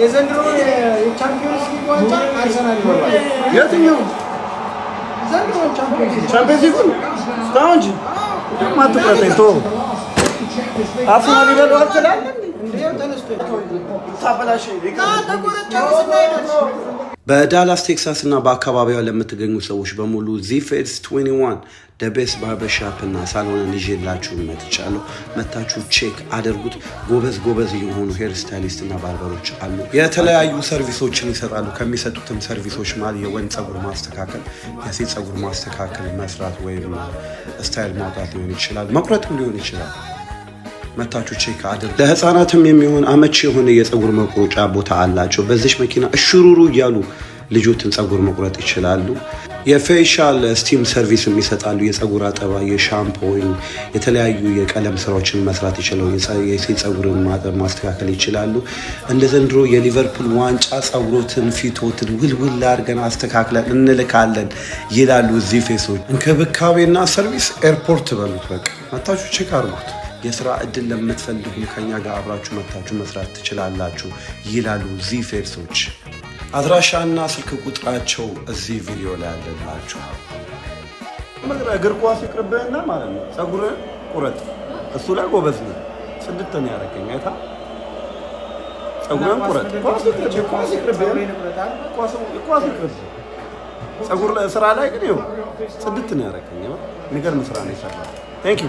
የዘንድሮ የቻምፒዮንስ ሊግ ዋንጫ አርሰናል ይወጣል። የትኛው ዘንድሮ ቻምፒዮንስ ሊግ እስካሁን እንጂ ማትቆረጠኝ ተው። አርሰናል ይበላዋል ትላለህ እንዴ? ተነስቶ ታበላሽ በዳላስ ቴክሳስ እና በአካባቢዋ ለምትገኙ ሰዎች በሙሉ ዚፌድስ 21 ደቤስ ባርበርሻፕ እና ሳሎንን ይዤላችሁ መጥቻለሁ። መታችሁ ቼክ አድርጉት። ጎበዝ የሆኑ ሄር ስታይሊስት እና ባርበሮች አሉ። የተለያዩ ሰርቪሶችን ይሰጣሉ። ከሚሰጡትም ሰርቪሶች ማለት የወንድ ጸጉር ማስተካከል፣ የሴት ጸጉር ማስተካከል፣ መስራት ወይም ስታይል ማውጣት ሊሆን ይችላል፣ መቁረጥም ሊሆን ይችላል። መታችሁ ቼክ አድርጉ። ለህፃናትም የሚሆን አመቺ የሆነ የጸጉር መቁረጫ ቦታ አላቸው። በዚህ መኪና እሽሩሩ እያሉ ልጆትን ጸጉር መቁረጥ ይችላሉ። የፌሻል ስቲም ሰርቪስ ይሰጣሉ። የጸጉር አጠባ፣ የሻምፖ ወይም የተለያዩ የቀለም ስራዎችን መስራት ይችላሉ። የሴት ጸጉርን ማስተካከል ይችላሉ። እንደ ዘንድሮ የሊቨርፑል ዋንጫ ጸጉሮትን ፊቶትን ውልውል አድርገን አስተካክለን እንልካለን ይላሉ እዚህ ፌሶች። እንክብካቤና ሰርቪስ ኤርፖርት በሉት። በቃ መታችሁ ቼክ አድርጉት። የስራ እድል ለምትፈልጉ ከኛ ጋር አብራችሁ መታችሁ መስራት ትችላላችሁ ይላሉ እዚህ ፌሶች። አድራሻና ስልክ ቁጥራቸው እዚህ ቪዲዮ ላይ አለላችሁ። እግር ኳስ ይቅርብህና ማለት ነው ጸጉርህን ቁረጥ። እሱ ላይ ጎበዝ ነው። ጽድት ነው ያደረገኝ አይታ። ጸጉርህን ቁረጥ። ኳስ ይቅርብህ። ጸጉር ስራ ላይ ግን ይኸው ጽድት ነው ያደረገኝ። የሚገርም ስራ ነው የሰራው። ቴንክ ዩ